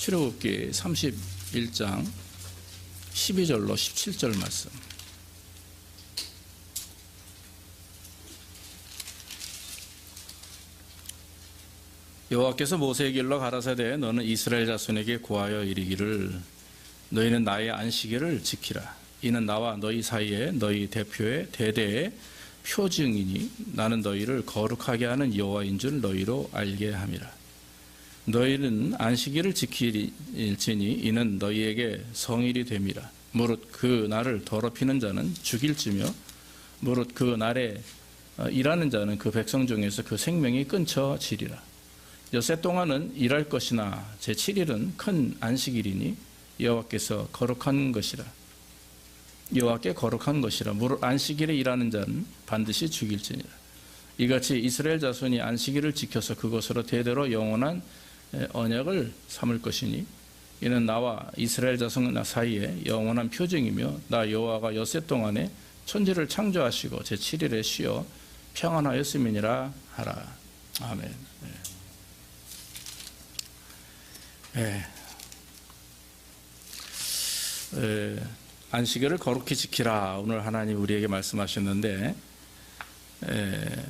출애굽기 31장 12절로 17절 말씀. 여호와께서 모세에게 일러 가라사대 너는 이스라엘 자손에게 고하여 이르기를 너희는 나의 안식일을 지키라. 이는 나와 너희 사이에 너희 대표의 대대의 표징이니 나는 너희를 거룩하게 하는 여호와인 줄 너희로 알게 함이라. 너희는 안식일을 지킬지니 이는 너희에게 성일이 됨이라. 무릇 그 날을 더럽히는 자는 죽일지며 무릇 그 날에 일하는 자는 그 백성 중에서 그 생명이 끊쳐지리라. 여세 동안은 일할 것이나 제7일은 큰 안식일이니 여호와께서 거룩한 것이라. 여호와께 거룩한 것이라. 무릇 안식일에 일하는 자는 반드시 죽일지니라. 이같이 이스라엘 자손이 안식일을 지켜서 그것으로 대대로 영원한 언약을 삼을 것이니 이는 나와 이스라엘 자손 사이에 영원한 표징이며 나 여호와가 엿새 동안에 천지를 창조하시고 제7일에 쉬어 평안하였음이니라 하라. 아멘. 안식일을 거룩히 지키라. 오늘 하나님 우리에게 말씀하셨는데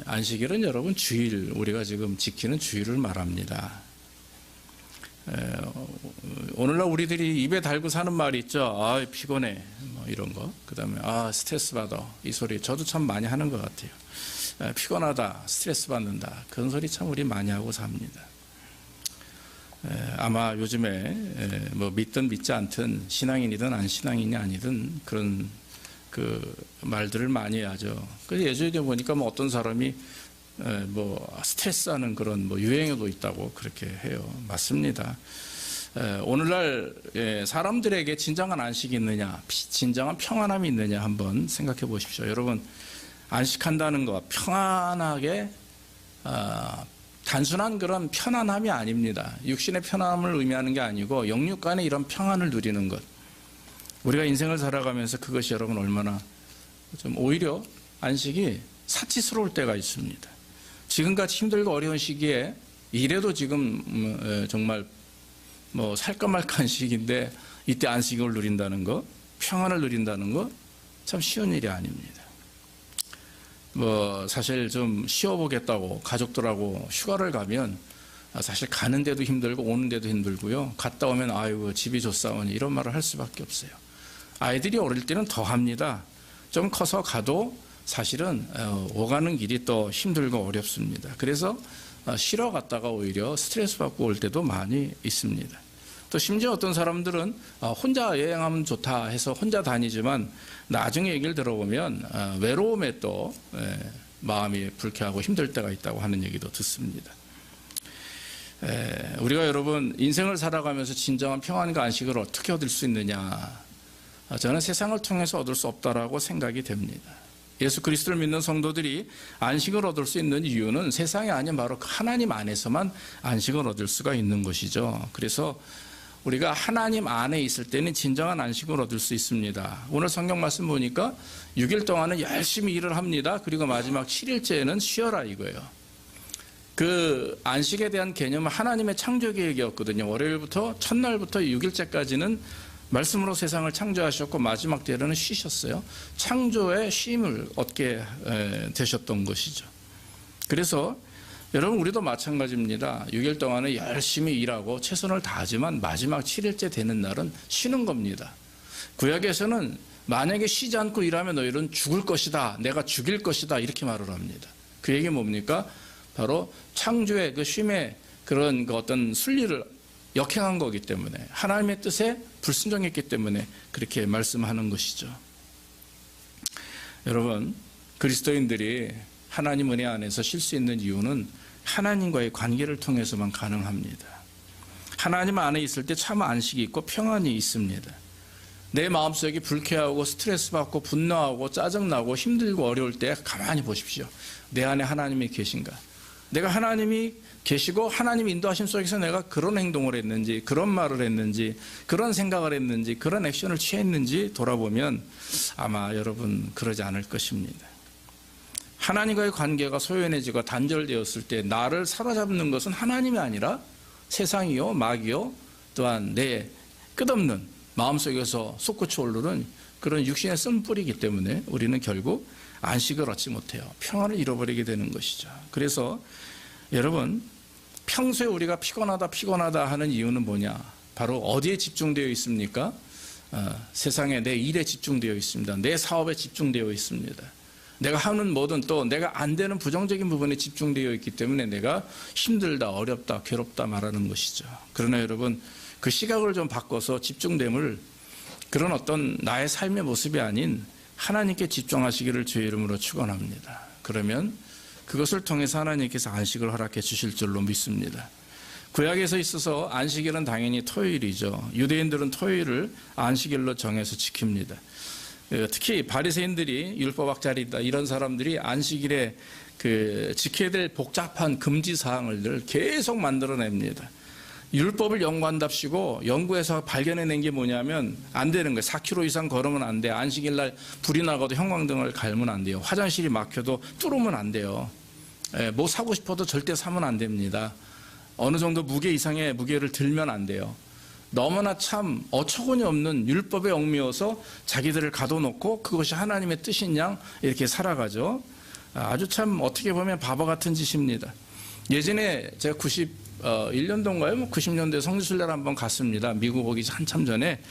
안식일은 여러분 주일, 우리가 지금 지키는 주일을 말합니다. 오늘날 우리들이 입에 달고 사는 말이 있죠. 아 피곤해 뭐 이런 거. 그 다음에 아 스트레스 받아, 이 소리 저도 참 많이 하는 것 같아요. 피곤하다, 스트레스 받는다, 그런 소리 참 우리 많이 하고 삽니다. 아마 요즘에 뭐 믿든 믿지 않든 신앙인이든 안 신앙인이 아니든 그런 그 말들을 많이 하죠. 그래서 예전에 보니까 뭐 어떤 사람이 뭐 스트레스하는 그런 뭐 유행어도 있다고 그렇게 해요. 맞습니다. 오늘날 사람들에게 진정한 안식이 있느냐, 진정한 평안함이 있느냐 한번 생각해 보십시오. 여러분, 안식한다는 거 평안하게 단순한 그런 편안함이 아닙니다. 육신의 편안함을 의미하는 게 아니고 영육 간의 이런 평안을 누리는 것. 우리가 인생을 살아가면서 그것이 여러분 얼마나 좀 오히려 안식이 사치스러울 때가 있습니다. 지금같이 힘들고 어려운 시기에 이래도 지금 정말 뭐 살까 말까한 시기인데 이때 안식을 누린다는 거, 평안을 누린다는 거 참 쉬운 일이 아닙니다. 뭐 사실 좀 쉬어보겠다고 가족들하고 휴가를 가면 사실 가는데도 힘들고 오는데도 힘들고요. 갔다 오면 아이고 집이 좋사오니 이런 말을 할 수밖에 없어요. 아이들이 어릴 때는 더 합니다. 좀 커서 가도 사실은 오가는 길이 또 힘들고 어렵습니다. 그래서 쉬러 갔다가 오히려 스트레스 받고 올 때도 많이 있습니다. 또 심지어 어떤 사람들은 혼자 여행하면 좋다 해서 혼자 다니지만 나중에 얘기를 들어보면 외로움에 또 마음이 불쾌하고 힘들 때가 있다고 하는 얘기도 듣습니다. 우리가 여러분 인생을 살아가면서 진정한 평안과 안식을 어떻게 얻을 수 있느냐, 저는 세상을 통해서 얻을 수 없다라고 생각이 됩니다. 예수 그리스도를 믿는 성도들이 안식을 얻을 수 있는 이유는 세상이 아닌 바로 하나님 안에서만 안식을 얻을 수가 있는 것이죠. 그래서 우리가 하나님 안에 있을 때는 진정한 안식을 얻을 수 있습니다. 오늘 성경 말씀 보니까 6일 동안은 열심히 일을 합니다. 그리고 마지막 7일째는 쉬어라 이거예요. 그 안식에 대한 개념은 하나님의 창조 계획이었거든요. 월요일부터 첫날부터 6일째까지는 말씀으로 세상을 창조하셨고 마지막 때로는 쉬셨어요. 창조의 쉼을 얻게 되셨던 것이죠. 그래서 여러분 우리도 마찬가지입니다. 6일 동안은 열심히 일하고 최선을 다하지만 마지막 7일째 되는 날은 쉬는 겁니다. 구약에서는 만약에 쉬지 않고 일하면 너희는 죽을 것이다, 내가 죽일 것이다 이렇게 말을 합니다. 그 얘기 뭡니까? 바로 창조의 그 쉼의 그런 그 어떤 순리를 역행한 거기 때문에, 하나님의 뜻에 불순종했기 때문에 그렇게 말씀하는 것이죠. 여러분, 그리스도인들이 하나님 은혜 안에서 쉴 수 있는 이유는 하나님과의 관계를 통해서만 가능합니다. 하나님 안에 있을 때 참 안식이 있고 평안이 있습니다. 내 마음속이 불쾌하고 스트레스 받고 분노하고 짜증나고 힘들고 어려울 때 가만히 보십시오. 내 안에 하나님이 계신가? 내가 하나님이 계시고 하나님 인도하심 속에서 내가 그런 행동을 했는지, 그런 말을 했는지, 그런 생각을 했는지, 그런 액션을 취했는지 돌아보면 아마 여러분 그러지 않을 것입니다. 하나님과의 관계가 소연해지고 단절되었을 때 나를 사로잡는 것은 하나님이 아니라 세상이요, 마귀요, 또한 내 끝없는 마음속에서 솟구쳐 오르는 그런 육신의 쓴뿌리이기 때문에 우리는 결국 안식을 얻지 못해요. 평안을 잃어버리게 되는 것이죠. 그래서 여러분, 평소에 우리가 피곤하다 하는 이유는 뭐냐? 바로 어디에 집중되어 있습니까? 세상에 내 일에 집중되어 있습니다. 내 사업에 집중되어 있습니다. 내가 하는 뭐든 또 내가 안 되는 부정적인 부분에 집중되어 있기 때문에 내가 힘들다, 어렵다, 괴롭다 말하는 것이죠. 그러나 여러분, 그 시각을 좀 바꿔서 집중됨을 그런 어떤 나의 삶의 모습이 아닌 하나님께 집중하시기를 주의 이름으로 축원합니다. 그러면 그것을 통해서 하나님께서 안식을 허락해 주실 줄로 믿습니다. 구약에서 있어서 안식일은 당연히 토요일이죠. 유대인들은 토요일을 안식일로 정해서 지킵니다. 특히 바리새인들이 율법학자리다 이런 사람들이 안식일에 지켜야 될 복잡한 금지 사항을 계속 만들어냅니다. 율법을 연구한답시고 연구해서 발견해낸 게 뭐냐면 안 되는 거예요. 4km 이상 걸으면 안 돼. 안식일 날 불이 나고도 형광등을 갈면 안 돼요. 화장실이 막혀도 뚫으면 안 돼요. 뭐 사고 싶어도 절대 사면 안 됩니다. 어느 정도 무게 이상의 무게를 들면 안 돼요. 너무나 참 어처구니 없는 율법에 얽매여서 자기들을 가둬놓고 그것이 하나님의 뜻인 양 이렇게 살아가죠. 아주 참 어떻게 보면 바보 같은 짓입니다. 예전에 제가 91년도인가요? 90년도에 성지순례를 한번 갔습니다. 미국 오기 한참 전에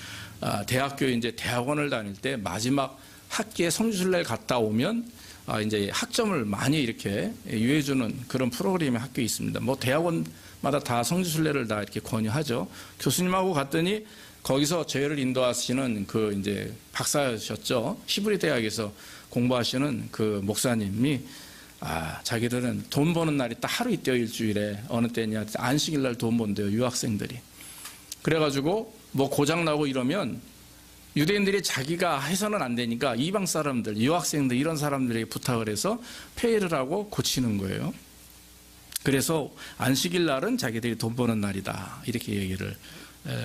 대학교에 이제 대학원을 다닐 때 마지막 학기에 성지순례를 갔다 오면 이제 학점을 많이 이렇게 유해주는 그런 프로그램이 학교에 있습니다. 뭐 대학원마다 다 성지순례를 다 이렇게 권유하죠. 교수님하고 갔더니 거기서 저희를 인도하시는 그 이제 박사셨죠. 히브리 대학에서 공부하시는 그 목사님이 자기들은 돈 버는 날이 딱 하루 있대요. 일주일에. 어느 때냐 안식일 날 돈 번대요. 유학생들이. 그래가지고 뭐 고장나고 이러면 유대인들이 자기가 해서는 안 되니까 이방 사람들, 유학생들 이런 사람들에게 부탁을 해서 페이를 하고 고치는 거예요. 그래서 안식일 날은 자기들이 돈 버는 날이다 이렇게 얘기를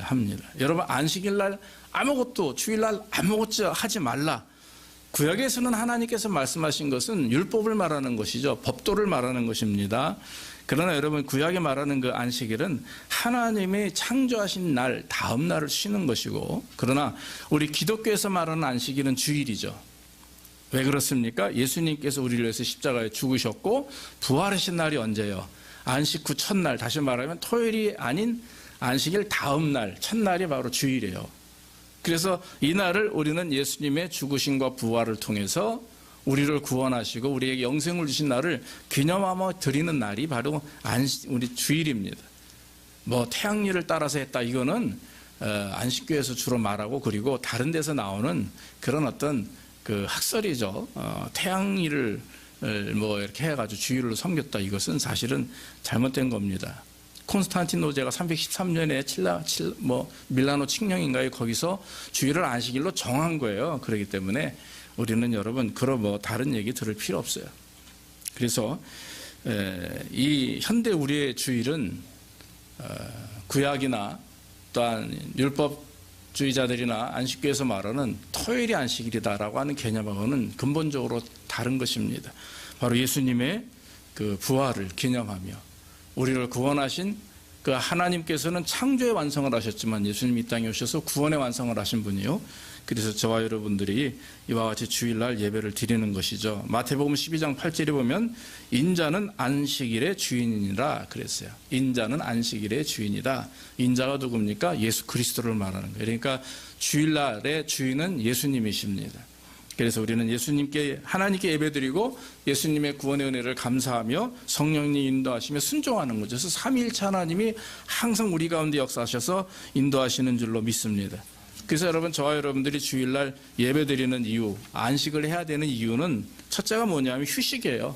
합니다. 여러분, 안식일 날 아무것도, 주일날 아무것도 하지 말라. 구약에서는 하나님께서 말씀하신 것은 율법을 말하는 것이죠. 법도를 말하는 것입니다. 그러나 여러분, 구약에 말하는 그 안식일은 하나님이 창조하신 날, 다음 날을 쉬는 것이고, 그러나 우리 기독교에서 말하는 안식일은 주일이죠. 왜 그렇습니까? 예수님께서 우리를 위해서 십자가에 죽으셨고 부활하신 날이 언제예요? 안식 후 첫날, 다시 말하면 토요일이 아닌 안식일 다음 날, 첫날이 바로 주일이에요. 그래서 이 날을 우리는 예수님의 죽으심과 부활을 통해서 우리를 구원하시고 우리에게 영생을 주신 날을 기념하며 드리는 날이 바로 우리 주일입니다. 뭐 태양일을 따라서 했다, 이거는 안식교에서 주로 말하고, 그리고 다른 데서 나오는 그런 어떤 그 학설이죠. 태양일을 뭐 이렇게 해가지고 주일로 섬겼다, 이것은 사실은 잘못된 겁니다. 콘스탄틴 노제가 313년에 밀라노 칙령인가요? 거기서 주일을 안식일로 정한 거예요. 그렇기 때문에 우리는 여러분 그런 뭐 다른 얘기 들을 필요 없어요. 그래서 이 현대 우리의 주일은 구약이나 또한 율법주의자들이나 안식교에서 말하는 토요일이 안식일이다라고 하는 개념하고는 근본적으로 다른 것입니다. 바로 예수님의 그 부활을 기념하며 우리를 구원하신 그 하나님께서는 창조의 완성을 하셨지만 예수님이 이 땅에 오셔서 구원의 완성을 하신 분이요. 그래서 저와 여러분들이 이와 같이 주일날 예배를 드리는 것이죠. 마태복음 12장 8절에 보면 인자는 안식일의 주인이라 그랬어요. 인자는 안식일의 주인이다. 인자가 누굽니까? 예수 그리스도를 말하는 거예요. 그러니까 주일날의 주인은 예수님이십니다. 그래서 우리는 예수님께, 하나님께 예배드리고 예수님의 구원의 은혜를 감사하며 성령님 인도하시며 순종하는 거죠. 그래서 삼위일체 하나님이 항상 우리 가운데 역사하셔서 인도하시는 줄로 믿습니다. 그래서 여러분, 저와 여러분들이 주일날 예배드리는 이유, 안식을 해야 되는 이유는 첫째가 뭐냐면 휴식이에요.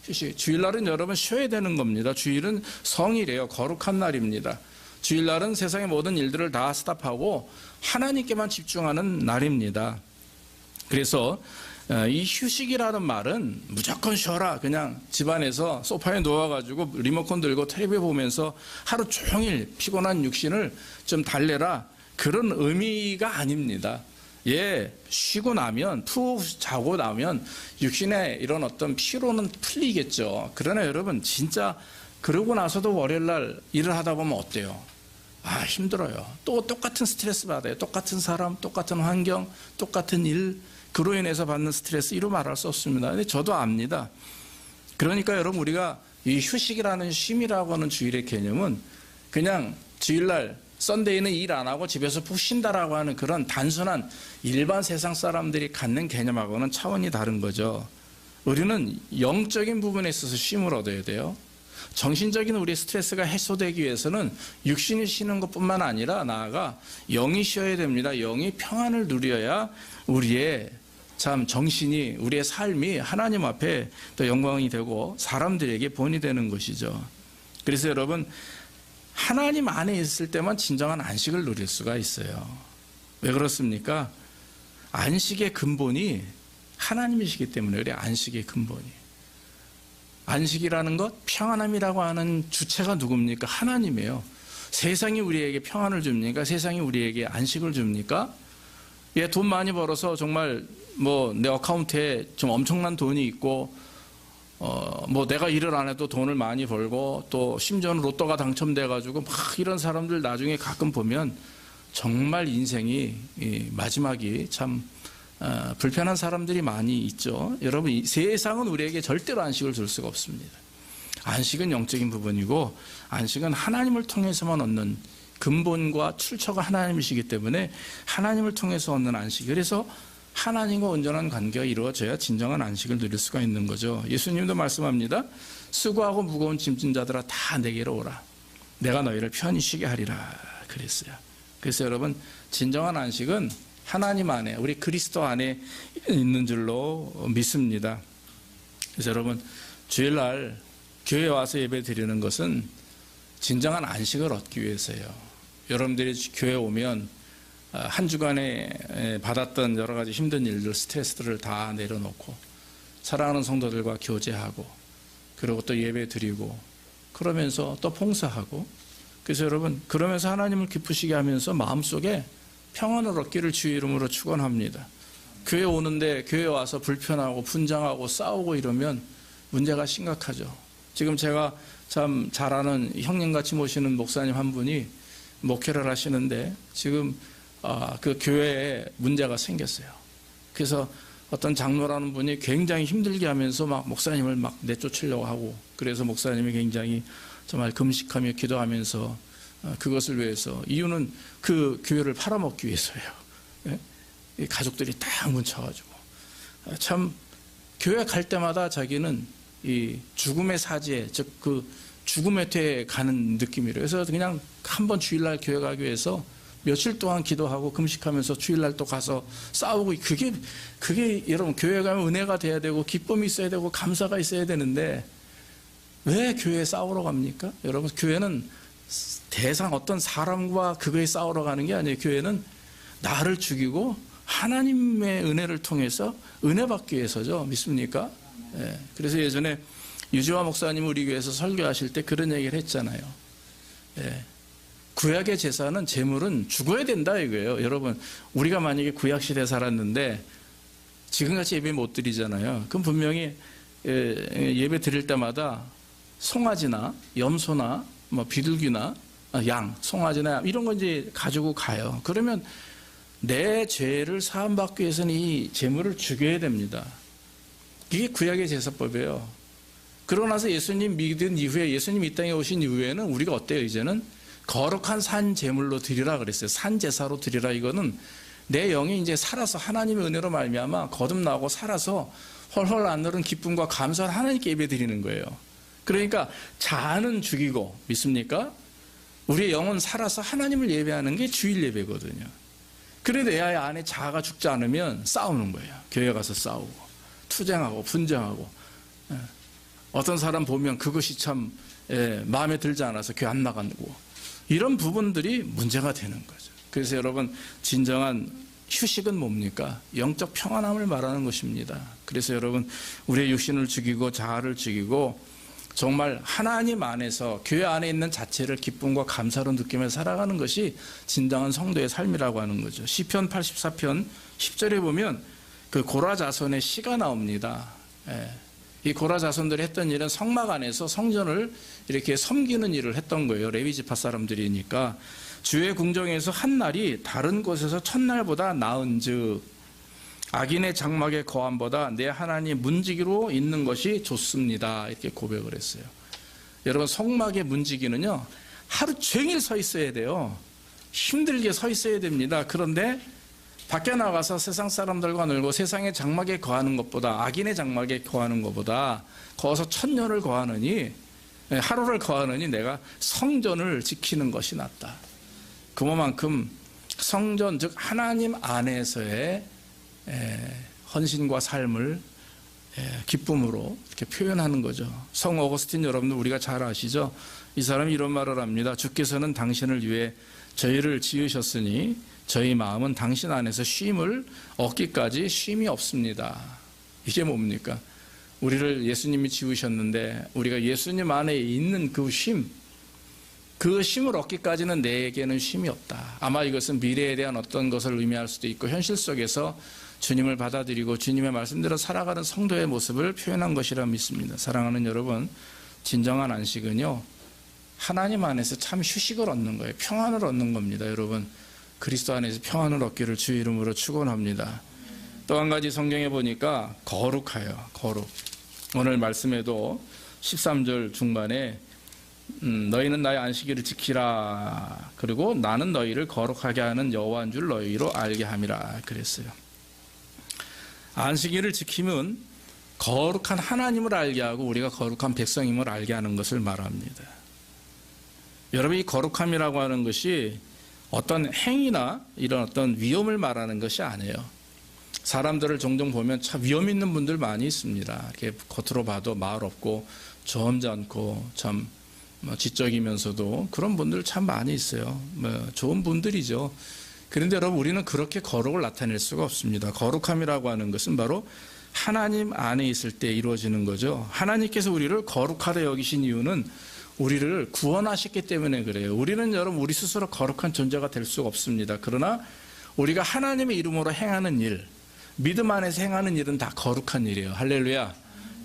휴식. 주일날은 여러분 쉬어야 되는 겁니다. 주일은 성일이에요. 거룩한 날입니다. 주일날은 세상의 모든 일들을 다 스탑하고 하나님께만 집중하는 날입니다. 그래서 이 휴식이라는 말은 무조건 쉬어라, 그냥 집안에서 소파에 누워가지고 리모컨 들고 텔레비 보면서 하루 종일 피곤한 육신을 좀 달래라, 그런 의미가 아닙니다. 쉬고 나면, 푹 자고 나면 육신의 이런 어떤 피로는 풀리겠죠. 그러나 여러분, 진짜 그러고 나서도 월요일날 일을 하다 보면 어때요? 힘들어요. 또 똑같은 스트레스 받아요. 똑같은 사람, 똑같은 환경, 똑같은 일, 그로 인해서 받는 스트레스, 이루 말할 수 없습니다. 근데 저도 압니다. 그러니까 여러분, 우리가 이 휴식이라는 쉼이라고 하는 주일의 개념은 그냥 주일날 썬데이는 일 안 하고 집에서 푹 쉰다라고 하는 그런 단순한 일반 세상 사람들이 갖는 개념하고는 차원이 다른 거죠. 우리는 영적인 부분에 있어서 쉼을 얻어야 돼요. 정신적인 우리의 스트레스가 해소되기 위해서는 육신이 쉬는 것뿐만 아니라 나아가 영이 쉬어야 됩니다. 영이 평안을 누려야 우리의 참 정신이, 우리의 삶이 하나님 앞에 또 영광이 되고 사람들에게 본이 되는 것이죠. 그래서 여러분, 하나님 안에 있을 때만 진정한 안식을 누릴 수가 있어요. 왜 그렇습니까? 안식의 근본이 하나님이시기 때문에 그래요. 안식의 근본이. 안식이라는 것, 평안함이라고 하는 주체가 누굽니까? 하나님이에요. 세상이 우리에게 평안을 줍니까? 세상이 우리에게 안식을 줍니까? 돈 많이 벌어서 정말 내 어카운트에 좀 엄청난 돈이 있고 내가 일을 안 해도 돈을 많이 벌고 또 심지어는 로또가 당첨돼가지고 막 이런 사람들 나중에 가끔 보면 정말 인생이 마지막이 참 불편한 사람들이 많이 있죠. 여러분, 이 세상은 우리에게 절대로 안식을 줄 수가 없습니다. 안식은 영적인 부분이고 안식은 하나님을 통해서만 얻는 근본과 출처가 하나님이시기 때문에 하나님을 통해서 얻는 안식. 그래서 하나님과 온전한 관계가 이루어져야 진정한 안식을 누릴 수가 있는 거죠. 예수님도 말씀합니다. 수고하고 무거운 짐진 자들아 다 내게로 오라. 내가 너희를 편히 쉬게 하리라 그랬어요. 그래서 여러분, 진정한 안식은 하나님 안에, 우리 그리스도 안에 있는 줄로 믿습니다. 그래서 여러분, 주일날 교회 와서 예배 드리는 것은 진정한 안식을 얻기 위해서예요. 여러분들이 교회 오면 한 주간에 받았던 여러 가지 힘든 일들, 스트레스들을 다 내려놓고 사랑하는 성도들과 교제하고 그리고 또 예배 드리고 그러면서 또 봉사하고, 그래서 여러분, 그러면서 하나님을 기쁘시게 하면서 마음속에 평안을 얻기를 주의 이름으로 축원합니다. 교회 오는데 교회 와서 불편하고 분장하고 싸우고 이러면 문제가 심각하죠. 지금 제가 참 잘 아는 형님같이 모시는 목사님 한 분이 목회를 하시는데 지금 그 교회에 문제가 생겼어요. 그래서 어떤 장로라는 분이 굉장히 힘들게 하면서 막 목사님을 막 내쫓으려고 하고, 그래서 목사님이 굉장히 정말 금식하며 기도하면서 그것을 위해서, 이유는 그 교회를 팔아먹기 위해서예요. 예? 가족들이 딱 뭉쳐가지고 참 교회 갈 때마다 자기는 이 죽음의 사지에, 즉 그 죽음의 태에 가는 느낌이래요. 그래서 그냥 한번 주일날 교회 가기 위해서 며칠 동안 기도하고 금식하면서 주일날 또 가서 싸우고, 그게 여러분, 교회 가면 은혜가 돼야 되고 기쁨이 있어야 되고 감사가 있어야 되는데 왜 교회에 싸우러 갑니까? 여러분, 교회는 대상 어떤 사람과 그거에 싸우러 가는 게 아니에요. 교회는 나를 죽이고 하나님의 은혜를 통해서 은혜 받기 위해서죠. 믿습니까? 예. 그래서 예전에 유지화 목사님 우리 교회에서 설교하실 때 그런 얘기를 했잖아요. 예. 구약의 제사는 제물은 죽어야 된다 이거예요. 여러분, 우리가 만약에 구약시대에 살았는데 지금같이 예배 못 드리잖아요. 그럼 분명히 예배 드릴 때마다 송아지나 염소나 비둘기나 양, 송아지나 양, 이런 거 이제 가지고 가요. 그러면 내 죄를 사함받기 위해서는 이 제물을 죽여야 됩니다. 이게 구약의 제사법이에요. 그러고 나서 예수님 믿은 이후에, 예수님 이 땅에 오신 이후에는 우리가 어때요? 이제는 거룩한 산 제물로 드리라 그랬어요. 산 제사로 드리라. 이거는 내 영이 이제 살아서 하나님의 은혜로 말미암아 거듭나고 살아서 헐헐 안 흐른 기쁨과 감사를 하나님께 예배 드리는 거예요. 그러니까 자아는 죽이고, 믿습니까? 우리의 영은 살아서 하나님을 예배하는 게 주일 예배거든요. 그래도 내 안에 자아가 죽지 않으면 싸우는 거예요. 교회 가서 싸우고 투쟁하고 분쟁하고, 어떤 사람 보면 그것이 참 마음에 들지 않아서 교회 안 나가고, 이런 부분들이 문제가 되는 거죠. 그래서 여러분, 진정한 휴식은 뭡니까? 영적 평안함을 말하는 것입니다. 그래서 여러분, 우리의 육신을 죽이고 자아를 죽이고 정말 하나님 안에서, 교회 안에 있는 자체를 기쁨과 감사로 느끼며 살아가는 것이 진정한 성도의 삶이라고 하는 거죠. 시편 84편 10절에 보면 그 고라 자손의 시가 나옵니다. 이 고라 자손들이 했던 일은 성막 안에서 성전을 이렇게 섬기는 일을 했던 거예요. 레위 지파 사람들이니까. 주의 궁정에서 한 날이 다른 곳에서 첫날보다 나은즉 악인의 장막의 거함보다 내 하나님 문지기로 있는 것이 좋습니다. 이렇게 고백을 했어요. 여러분, 성막의 문지기는요, 하루 종일 서 있어야 돼요. 힘들게 서 있어야 됩니다. 그런데 밖에 나가서 세상 사람들과 놀고 세상의 장막에 거하는 것보다, 악인의 장막에 거하는 것보다 거기서 1000년을 거하느니, 하루를 거하느니 내가 성전을 지키는 것이 낫다. 그만큼 성전, 즉 하나님 안에서의 헌신과 삶을 기쁨으로 이렇게 표현하는 거죠. 성 어거스틴 여러분들 우리가 잘 아시죠? 이 사람이 이런 말을 합니다. 주께서는 당신을 위해 저희를 지으셨으니 저희 마음은 당신 안에서 쉼을 얻기까지 쉼이 없습니다. 이게 뭡니까? 우리를 예수님이 지으셨는데 우리가 예수님 안에 있는 그 쉼, 그 쉼을 얻기까지는 내게는 쉼이 없다. 아마 이것은 미래에 대한 어떤 것을 의미할 수도 있고 현실 속에서 주님을 받아들이고 주님의 말씀대로 살아가는 성도의 모습을 표현한 것이라 믿습니다. 사랑하는 여러분, 진정한 안식은요, 하나님 안에서 참 휴식을 얻는 거예요. 평안을 얻는 겁니다. 여러분, 그리스도 안에서 평안을 얻기를 주의 이름으로 축원합니다. 또 한 가지 성경에 보니까 거룩하여, 거룩. 오늘 말씀에도 13절 중반에 너희는 나의 안식일을 지키라. 그리고 나는 너희를 거룩하게 하는 여호와인 줄 너희로 알게 함이라 그랬어요. 안식일을 지키면 거룩한 하나님을 알게 하고 우리가 거룩한 백성임을 알게 하는 것을 말합니다. 여러분, 이 거룩함이라고 하는 것이 어떤 행위나 이런 어떤 위험을 말하는 것이 아니에요. 사람들을 종종 보면 참 위험 있는 분들 많이 있습니다. 이렇게 겉으로 봐도 말 없고 점잖고 참 지적이면서도 그런 분들 참 많이 있어요. 좋은 분들이죠. 그런데 여러분, 우리는 그렇게 거룩을 나타낼 수가 없습니다. 거룩함이라고 하는 것은 바로 하나님 안에 있을 때 이루어지는 거죠. 하나님께서 우리를 거룩하다 여기신 이유는 우리를 구원하셨기 때문에 그래요. 우리는 여러분, 우리 스스로 거룩한 존재가 될 수가 없습니다. 그러나 우리가 하나님의 이름으로 행하는 일, 믿음 안에서 행하는 일은 다 거룩한 일이에요. 할렐루야.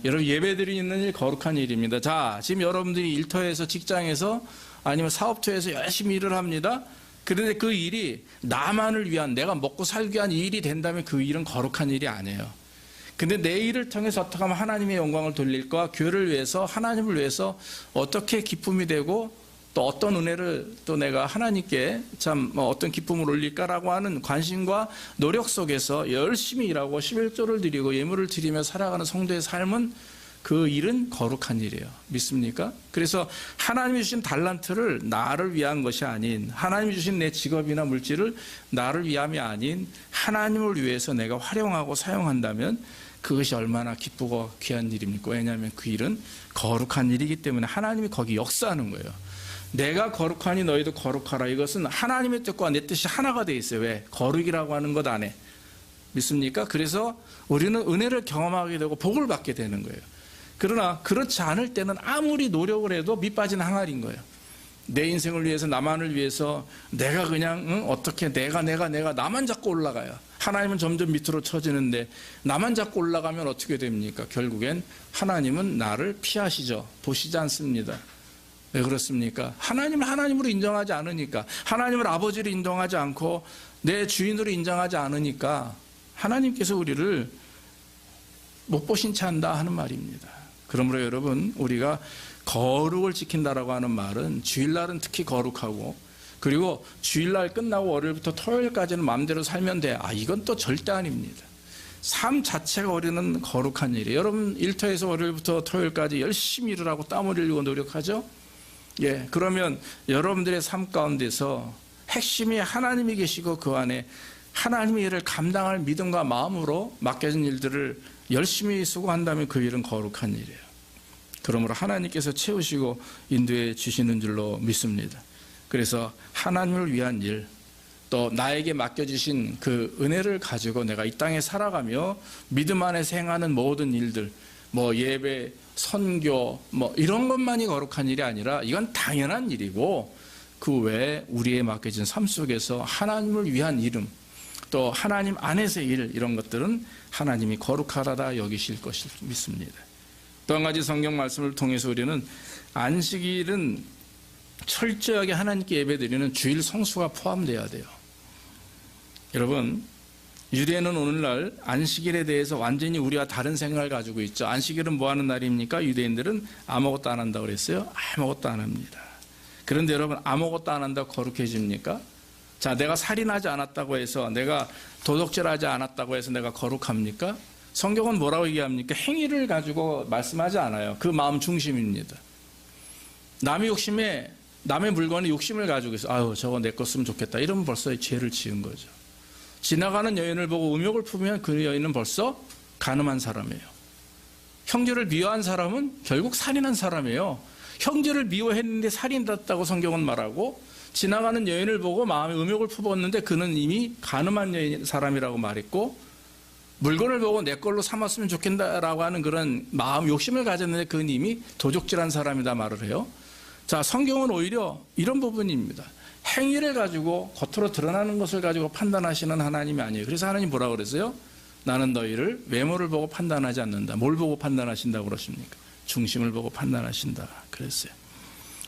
여러분, 예배드리는 있는 일 거룩한 일입니다. 자, 지금 여러분들이 일터에서, 직장에서, 아니면 사업처에서 열심히 일을 합니다. 그런데 그 일이 나만을 위한, 내가 먹고 살기 위한 일이 된다면 그 일은 거룩한 일이 아니에요. 근데 내 일을 통해서 어떻게 하면 하나님의 영광을 돌릴까, 교회를 위해서, 하나님을 위해서 어떻게 기쁨이 되고 또 어떤 은혜를 또 내가 하나님께 참 어떤 기쁨을 올릴까라고 하는 관심과 노력 속에서 열심히 일하고 11조를 드리고 예물을 드리며 살아가는 성도의 삶은, 그 일은 거룩한 일이에요. 믿습니까? 그래서 하나님이 주신 달란트를 나를 위한 것이 아닌, 하나님이 주신 내 직업이나 물질을 나를 위함이 아닌 하나님을 위해서 내가 활용하고 사용한다면 그것이 얼마나 기쁘고 귀한 일입니까? 왜냐하면 그 일은 거룩한 일이기 때문에 하나님이 거기 역사하는 거예요. 내가 거룩하니 너희도 거룩하라. 이것은 하나님의 뜻과 내 뜻이 하나가 돼 있어요. 왜? 거룩이라고 하는 것 안에. 믿습니까? 그래서 우리는 은혜를 경험하게 되고 복을 받게 되는 거예요. 그러나 그렇지 않을 때는 아무리 노력을 해도 밑빠진 항아리인 거예요. 내 인생을 위해서, 나만을 위해서 내가 그냥 어떻게 내가 나만 잡고 올라가요. 하나님은 점점 밑으로 처지는데 나만 잡고 올라가면 어떻게 됩니까? 결국엔 하나님은 나를 피하시죠. 보시지 않습니다. 왜 그렇습니까? 하나님을 하나님으로 인정하지 않으니까, 하나님을 아버지로 인정하지 않고 내 주인으로 인정하지 않으니까 하나님께서 우리를 못 보신 채 한다 하는 말입니다. 그러므로 여러분, 우리가 거룩을 지킨다라고 하는 말은 주일날은 특히 거룩하고, 그리고 주일날 끝나고 월요일부터 토요일까지는 마음대로 살면 돼. 이건 또 절대 아닙니다. 삶 자체가 우리는 거룩한 일이에요. 여러분, 일터에서 월요일부터 토요일까지 열심히 일을 하고 땀 흘리고 노력하죠? 예, 그러면 여러분들의 삶 가운데서 핵심이 하나님이 계시고 그 안에 하나님의 일을 감당할 믿음과 마음으로 맡겨진 일들을 열심히 수고한다면 그 일은 거룩한 일이에요. 그러므로 하나님께서 채우시고 인도해 주시는 줄로 믿습니다. 그래서 하나님을 위한 일, 또 나에게 맡겨주신 그 은혜를 가지고 내가 이 땅에 살아가며 믿음 안에서 행하는 모든 일들, 예배, 선교, 이런 것만이 거룩한 일이 아니라 이건 당연한 일이고, 그 외에 우리의 맡겨진 삶 속에서 하나님을 위한 이름, 또 하나님 안에서의 일, 이런 것들은 하나님이 거룩하다 여기실 것을 믿습니다. 또 한 가지 성경 말씀을 통해서 우리는 안식일은 철저하게 하나님께 예배드리는 주일 성수가 포함되어야 돼요. 여러분, 유대인은 오늘날 안식일에 대해서 완전히 우리와 다른 생각을 가지고 있죠. 안식일은 뭐 하는 날입니까? 유대인들은 아무것도 안 한다고 그랬어요. 아무것도 안 합니다. 그런데 여러분, 아무것도 안 한다고 거룩해집니까? 자, 내가 살인하지 않았다고 해서, 내가 도둑질하지 않았다고 해서 내가 거룩합니까? 성경은 뭐라고 얘기합니까? 행위를 가지고 말씀하지 않아요. 그 마음 중심입니다. 남의 욕심에, 남의 물건에 욕심을 가지고 있어. 아유, 저거 내 거 쓰면 좋겠다. 이러면 벌써 죄를 지은 거죠. 지나가는 여인을 보고 음욕을 품으면 그 여인은 벌써 간음한 사람이에요. 형제를 미워한 사람은 결국 살인한 사람이에요. 형제를 미워했는데 살인했다고 성경은 말하고, 지나가는 여인을 보고 마음에 음욕을 품었는데 그는 이미 간음한 사람이라고 말했고, 물건을 보고 내 걸로 삼았으면 좋겠다라고 하는 그런 마음 욕심을 가졌는데 그는 이미 도적질한 사람이다 말을 해요. 자, 성경은 오히려 이런 부분입니다. 행위를 가지고 겉으로 드러나는 것을 가지고 판단하시는 하나님이 아니에요. 그래서 하나님 뭐라고 그랬어요? 나는 너희를 외모를 보고 판단하지 않는다. 뭘 보고 판단하신다고 그러십니까? 중심을 보고 판단하신다 그랬어요.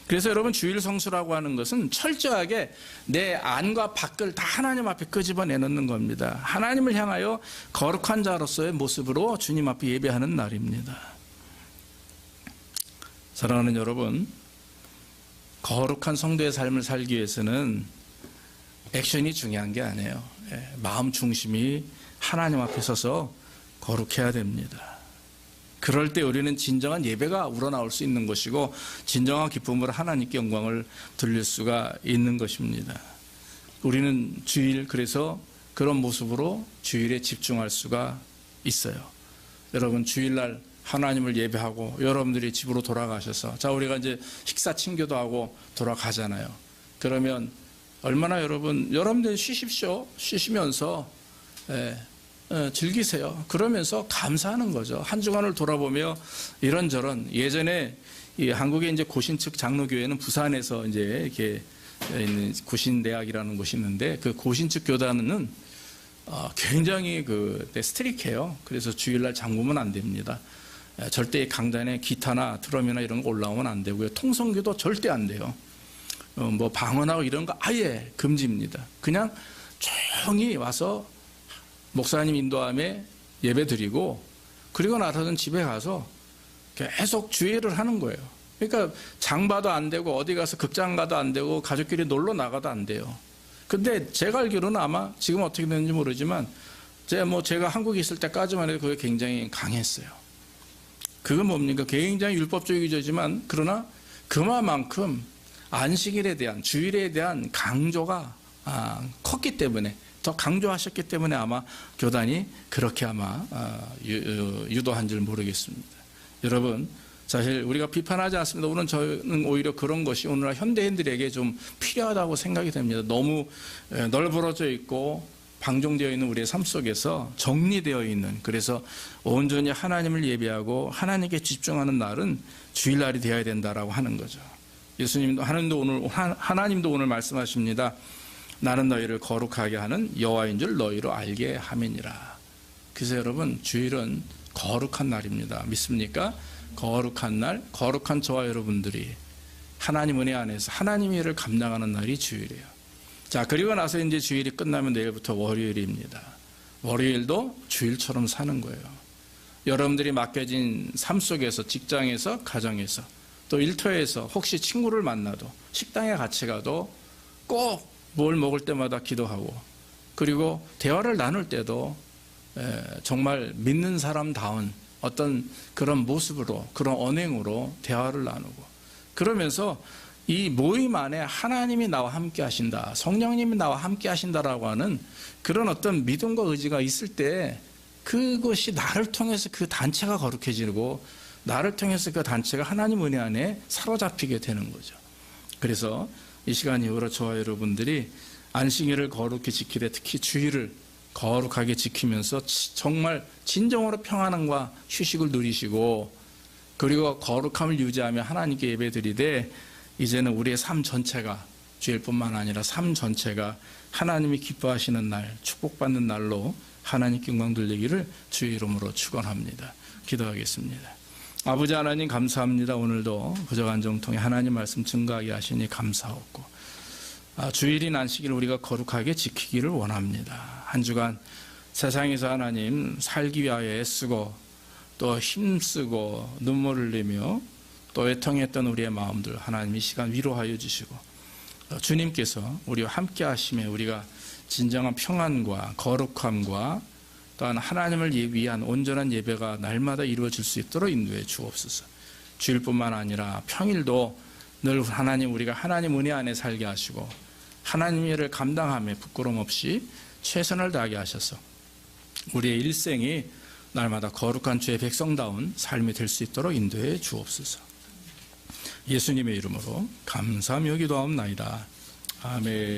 그래서 여러분, 주일 성수라고 하는 것은 철저하게 내 안과 밖을 다 하나님 앞에 끄집어내놓는 겁니다. 하나님을 향하여 거룩한 자로서의 모습으로 주님 앞에 예배하는 날입니다. 사랑하는 여러분, 거룩한 성도의 삶을 살기 위해서는 액션이 중요한 게 아니에요. 마음 중심이 하나님 앞에 서서 거룩해야 됩니다. 그럴 때 우리는 진정한 예배가 우러나올 수 있는 것이고, 진정한 기쁨으로 하나님께 영광을 돌릴 수가 있는 것입니다. 우리는 주일, 그래서 그런 모습으로 주일에 집중할 수가 있어요. 여러분, 주일날 하나님을 예배하고 여러분들이 집으로 돌아가셔서, 자, 우리가 이제 식사 친교도 하고 돌아가잖아요. 그러면 얼마나 여러분들 쉬십시오. 쉬시면서 즐기세요. 그러면서 감사하는 거죠. 한 주간을 돌아보며 이런저런, 예전에 이 한국의 이제 고신측 장로교회는 부산에서 이제 이렇게 있는 고신대학이라는 곳이 있는데, 그 고신측 교단은 굉장히 스트릭해요. 그래서 주일날 잠그면 안 됩니다. 절대 강단에 기타나 드럼이나 이런 거 올라오면 안 되고요. 통성교도 절대 안 돼요. 뭐 방언하고 이런 거 아예 금지입니다. 그냥 조용히 와서 목사님 인도함에 예배 드리고, 그리고 나서는 집에 가서 계속 주일을 하는 거예요. 그러니까 장봐도 안 되고, 어디 가서 극장 가도 안 되고, 가족끼리 놀러 나가도 안 돼요. 근데 제가 알기로는 아마 지금 어떻게 되는지 모르지만, 제가 한국에 있을 때까지만 해도 그게 굉장히 강했어요. 그건 뭡니까? 굉장히 율법주의자지만, 그러나 그만큼 안식일에 대한, 주일에 대한 강조가 컸기 때문에, 더 강조하셨기 때문에 아마 교단이 그렇게 아마 유도한 줄 모르겠습니다. 여러분, 사실 우리가 비판하지 않습니다. 오늘 저는 오히려 그런 것이 오늘날 현대인들에게 좀 필요하다고 생각이 됩니다. 너무 널브러져 있고 방종되어 있는 우리의 삶 속에서 정리되어 있는, 그래서 온전히 하나님을 예배하고 하나님께 집중하는 날은 주일날이 되어야 된다라고 하는 거죠. 예수님도, 하나님도 오늘 말씀하십니다. 나는 너희를 거룩하게 하는 여호와인 줄 너희로 알게 함이니라. 그래서 여러분, 주일은 거룩한 날입니다. 믿습니까? 거룩한 날, 거룩한 저와 여러분들이 하나님 은혜 안에서 하나님의 일을 감당하는 날이 주일이에요. 자, 그리고 나서 이제 주일이 끝나면 내일부터 월요일입니다. 월요일도 주일처럼 사는 거예요. 여러분들이 맡겨진 삶 속에서, 직장에서, 가정에서, 또 일터에서 혹시 친구를 만나도, 식당에 같이 가도 꼭 뭘 먹을 때마다 기도하고, 그리고 대화를 나눌 때도 정말 믿는 사람다운 어떤 그런 모습으로, 그런 언행으로 대화를 나누고, 그러면서 이 모임 안에 하나님이 나와 함께 하신다, 성령님이 나와 함께 하신다라고 하는 그런 어떤 믿음과 의지가 있을 때, 그것이 나를 통해서 그 단체가 거룩해지고, 나를 통해서 그 단체가 하나님 은혜 안에 사로잡히게 되는 거죠. 그래서 이 시간 이후로 저와 여러분들이 안식일을 거룩히 지키되, 특히 주일을 거룩하게 지키면서 정말 진정으로 평안함과 휴식을 누리시고, 그리고 거룩함을 유지하며 하나님께 예배드리되, 이제는 우리의 삶 전체가, 주일뿐만 아니라 삶 전체가 하나님이 기뻐하시는 날, 축복받는 날로 하나님께 영광 돌리기를 주의 이름으로 축원합니다. 기도하겠습니다. 아버지 하나님 감사합니다. 오늘도 부족한 정통에 하나님 말씀 증거하게 하시니 감사하고, 주일인 안식일 우리가 거룩하게 지키기를 원합니다. 한 주간 세상에서 하나님 살기 위하여 애쓰고 또 힘쓰고 눈물 흘리며 또 애통했던 우리의 마음들 하나님 이 시간 위로하여 주시고, 주님께서 우리와 함께 하시며 우리가 진정한 평안과 거룩함과 또한 하나님을 위한 온전한 예배가 날마다 이루어질 수 있도록 인도해 주옵소서. 주일뿐만 아니라 평일도 늘 하나님 우리가 하나님 은혜 안에 살게 하시고 하나님의 일을 감당하며 부끄럼 없이 최선을 다하게 하셔서 우리의 일생이 날마다 거룩한 주의 백성다운 삶이 될 수 있도록 인도해 주옵소서. 예수님의 이름으로 감사하며 기도하옵나이다. 아멘.